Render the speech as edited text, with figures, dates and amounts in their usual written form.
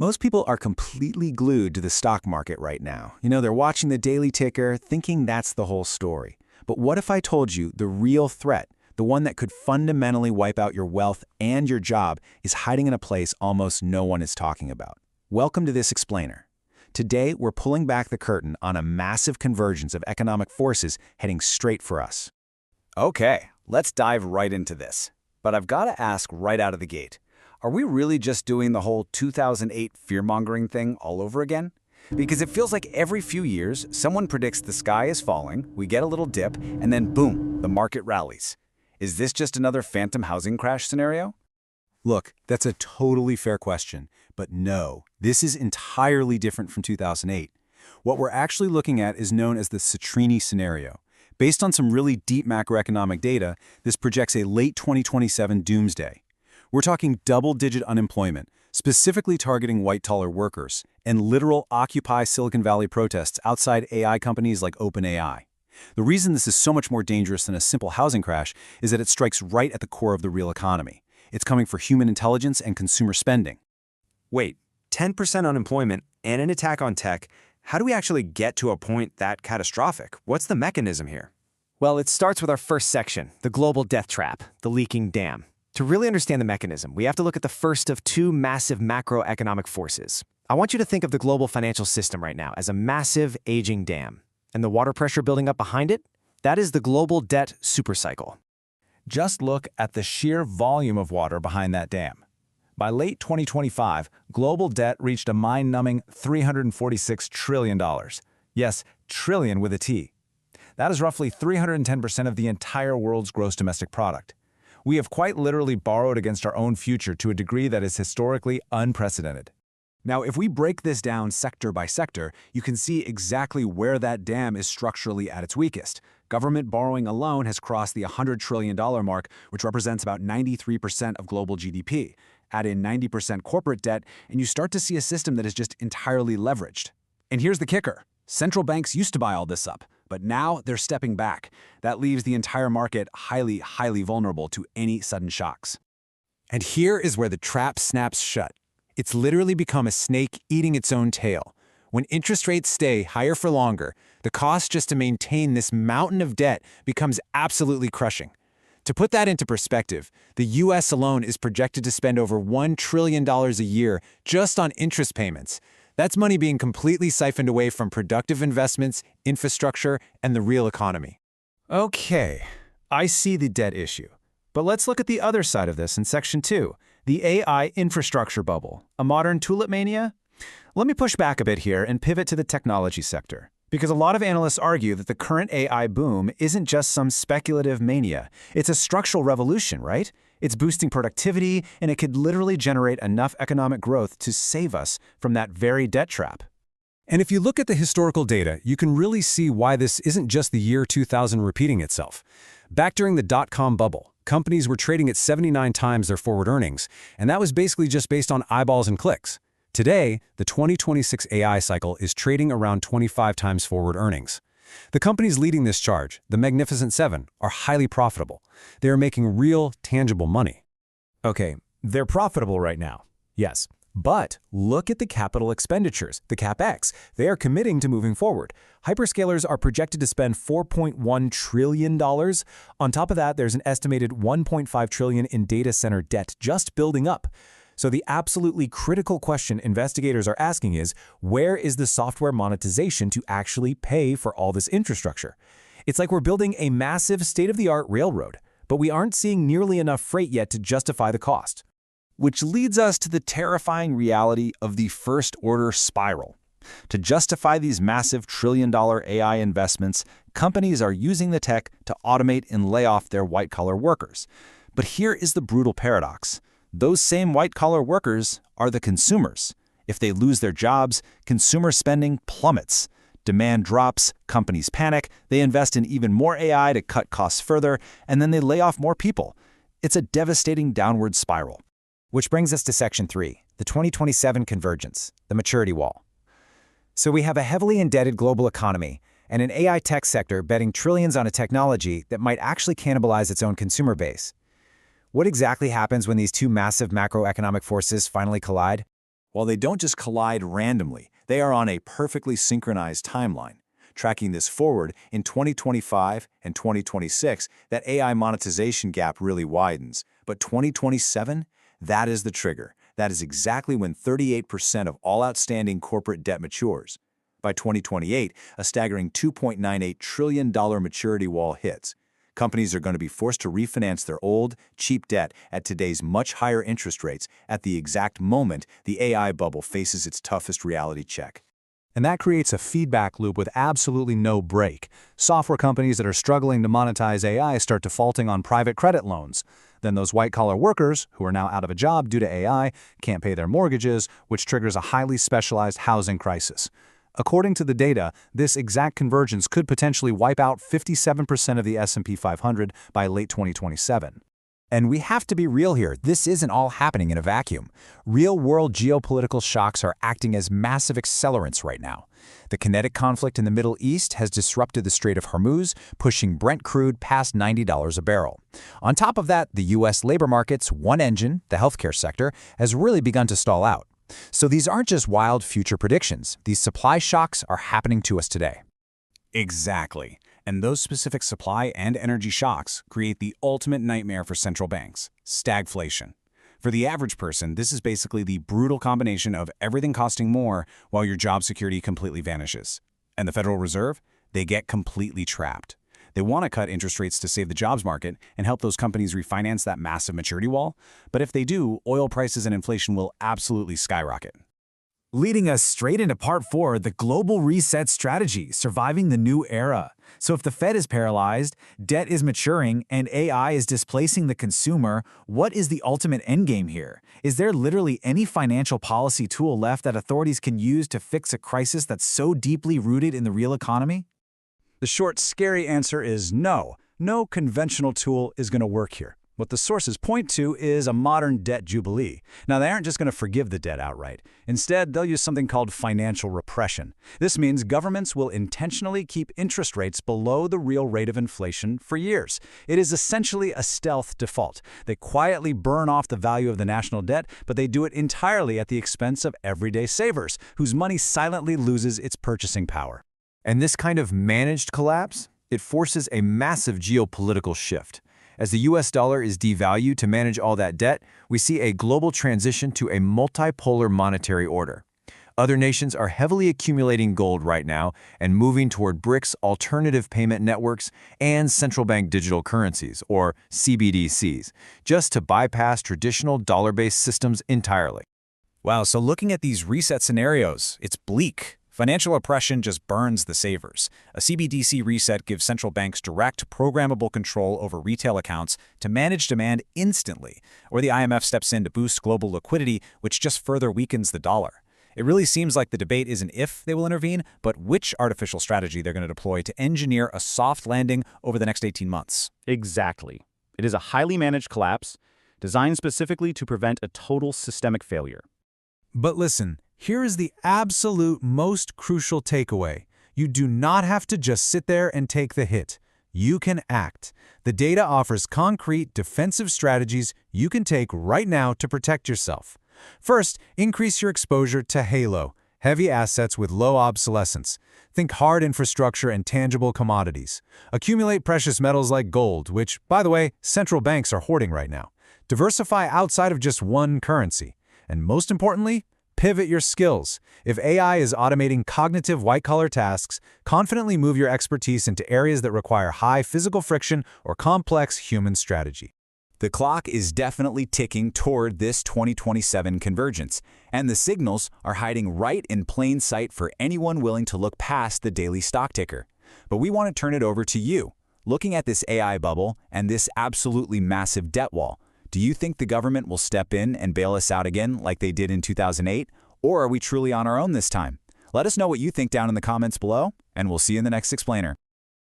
Most people are completely glued to the stock market right now. They're watching the daily ticker, thinking that's the whole story. But what if I told you the real threat, the one that could fundamentally wipe out your wealth and your job, is hiding in a place almost no one is talking about? Welcome to this explainer. Today, we're pulling back the curtain on a massive convergence of economic forces heading straight for us. Okay, let's dive right into this. But I've got to ask right out of the gate, are we really just doing the whole 2008 fear-mongering thing all over again? Because it feels like every few years, someone predicts the sky is falling, we get a little dip, and then boom, the market rallies. Is this just another phantom housing crash scenario? Look, that's a totally fair question, but no, this is entirely different from 2008. What we're actually looking at is known as the scrutinize scenario. Based on some really deep macroeconomic data, this projects a late 2027 doomsday. We're talking double-digit unemployment, specifically targeting white-collar workers, and literal Occupy Silicon Valley protests outside AI companies like OpenAI. The reason this is so much more dangerous than a simple housing crash is that it strikes right at the core of the real economy. It's coming for human intelligence and consumer spending. Wait, 10% unemployment and an attack on tech, how do we actually get to a point that catastrophic? What's the mechanism here? Well, it starts with our first section, the global death trap, the leaking dam. To really understand the mechanism, we have to look at the first of two massive macroeconomic forces. I want you to think of the global financial system right now as a massive aging dam. And the water pressure building up behind it? That is the global debt supercycle. Just look at the sheer volume of water behind that dam. By late 2025, global debt reached a mind-numbing $346 trillion. Yes, trillion with a T. That is roughly 310% of the entire world's gross domestic product. We have quite literally borrowed against our own future to a degree that is historically unprecedented. Now, if we break this down sector by sector, you can see exactly where that dam is structurally at its weakest. Government borrowing alone has crossed the $100 trillion mark, which represents about 93% of global GDP. Add in 90% corporate debt, and you start to see a system that is just entirely leveraged. And here's the kicker. Central banks used to buy all this up, but now they're stepping back. That leaves the entire market highly vulnerable to any sudden shocks. And here is where the trap snaps shut. It's literally become a snake eating its own tail. When interest rates stay higher for longer, the cost just to maintain this mountain of debt becomes absolutely crushing. To put that into perspective, the US alone is projected to spend over $1 trillion a year just on interest payments. That's money being completely siphoned away from productive investments, infrastructure, and the real economy. Okay, I see the debt issue. But let's look at the other side of this in Section 2, the AI infrastructure bubble, a modern tulip mania? Let me push back a bit here and pivot to the technology sector. Because a lot of analysts argue that the current AI boom isn't just some speculative mania. It's a structural revolution, right? It's boosting productivity, and it could literally generate enough economic growth to save us from that very debt trap. And if you look at the historical data, you can really see why this isn't just the year 2000 repeating itself. Back during the dot-com bubble, companies were trading at 79 times their forward earnings, and that was basically just based on eyeballs and clicks. Today, the 2026 AI cycle is trading around 25 times forward earnings. The companies leading this charge, the Magnificent Seven, are highly profitable. They are making real, tangible money. Okay, they're profitable right now. Yes. But look at the capital expenditures, the CapEx. They are committing to moving forward. Hyperscalers are projected to spend $4.1 trillion. On top of that, there's an estimated $1.5 trillion in data center debt just building up. So the absolutely critical question investigators are asking is, where is the software monetization to actually pay for all this infrastructure? It's like we're building a massive state-of-the-art railroad, but we aren't seeing nearly enough freight yet to justify the cost. Which leads us to the terrifying reality of the first-order spiral. To justify these massive trillion-dollar AI investments, companies are using the tech to automate and lay off their white-collar workers. But here is the brutal paradox. Those same white-collar workers are the consumers. If they lose their jobs, consumer spending plummets. Demand drops, companies panic, they invest in even more AI to cut costs further, and then they lay off more people. It's a devastating downward spiral. Which brings us to Section 3, the 2027 convergence, the maturity wall. So we have a heavily indebted global economy and an AI tech sector betting trillions on a technology that might actually cannibalize its own consumer base. What exactly happens when these two massive macroeconomic forces finally collide? While they don't just collide randomly, they are on a perfectly synchronized timeline. Tracking this forward, in 2025 and 2026, that AI monetization gap really widens. But 2027? That is the trigger. That is exactly when 38% of all outstanding corporate debt matures. By 2028, a staggering $2.98 trillion maturity wall hits. Companies are going to be forced to refinance their old, cheap debt at today's much higher interest rates at the exact moment the AI bubble faces its toughest reality check. And that creates a feedback loop with absolutely no break. Software companies that are struggling to monetize AI start defaulting on private credit loans. Then those white-collar workers, who are now out of a job due to AI, can't pay their mortgages, which triggers a highly specialized housing crisis. According to the data, this exact convergence could potentially wipe out 57% of the S&P 500 by late 2027. And we have to be real here. This isn't all happening in a vacuum. Real-world geopolitical shocks are acting as massive accelerants right now. The kinetic conflict in the Middle East has disrupted the Strait of Hormuz, pushing Brent crude past $90 a barrel. On top of that, the U.S. labor market's one engine, the healthcare sector, has really begun to stall out. So these aren't just wild future predictions. These supply shocks are happening to us today. Exactly. And those specific supply and energy shocks create the ultimate nightmare for central banks, stagflation. For the average person, this is basically the brutal combination of everything costing more while your job security completely vanishes. And the Federal Reserve? They get completely trapped. They want to cut interest rates to save the jobs market and help those companies refinance that massive maturity wall. But if they do, oil prices and inflation will absolutely skyrocket. Leading us straight into part 4, the global reset strategy, surviving the new era. So if the Fed is paralyzed, debt is maturing, and AI is displacing the consumer, what is the ultimate endgame here? Is there literally any financial policy tool left that authorities can use to fix a crisis that's so deeply rooted in the real economy? The short, scary answer is no. No conventional tool is going to work here. What the sources point to is a modern debt jubilee. Now, they aren't just going to forgive the debt outright. Instead, they'll use something called financial repression. This means governments will intentionally keep interest rates below the real rate of inflation for years. It is essentially a stealth default. They quietly burn off the value of the national debt, but they do it entirely at the expense of everyday savers, whose money silently loses its purchasing power. And this kind of managed collapse, it forces a massive geopolitical shift. As the US dollar is devalued to manage all that debt, we see a global transition to a multipolar monetary order. Other nations are heavily accumulating gold right now and moving toward BRICS alternative payment networks and central bank digital currencies, or CBDCs, just to bypass traditional dollar-based systems entirely. Wow, so looking at these reset scenarios, it's bleak. Financial oppression just burns the savers. A CBDC reset gives central banks direct, programmable control over retail accounts to manage demand instantly, or the IMF steps in to boost global liquidity, which just further weakens the dollar. It really seems like the debate isn't if they will intervene, but which artificial strategy they're going to deploy to engineer a soft landing over the next 18 months. Exactly. It is a highly managed collapse, designed specifically to prevent a total systemic failure. But listen, here is the absolute most crucial takeaway. You do not have to just sit there and take the hit. You can act. The data offers concrete defensive strategies you can take right now to protect yourself. First, increase your exposure to HALO, heavy assets with low obsolescence. Think hard infrastructure and tangible commodities. Accumulate precious metals like gold, which, by the way, central banks are hoarding right now. Diversify outside of just one currency. And most importantly, pivot your skills. If AI is automating cognitive white-collar tasks, confidently move your expertise into areas that require high physical friction or complex human strategy. The clock is definitely ticking toward this 2027 convergence, and the signals are hiding right in plain sight for anyone willing to look past the daily stock ticker. But we want to turn it over to you. Looking at this AI bubble and this absolutely massive debt wall, do you think the government will step in and bail us out again like they did in 2008? Or are we truly on our own this time? Let us know what you think down in the comments below, and we'll see you in the next explainer.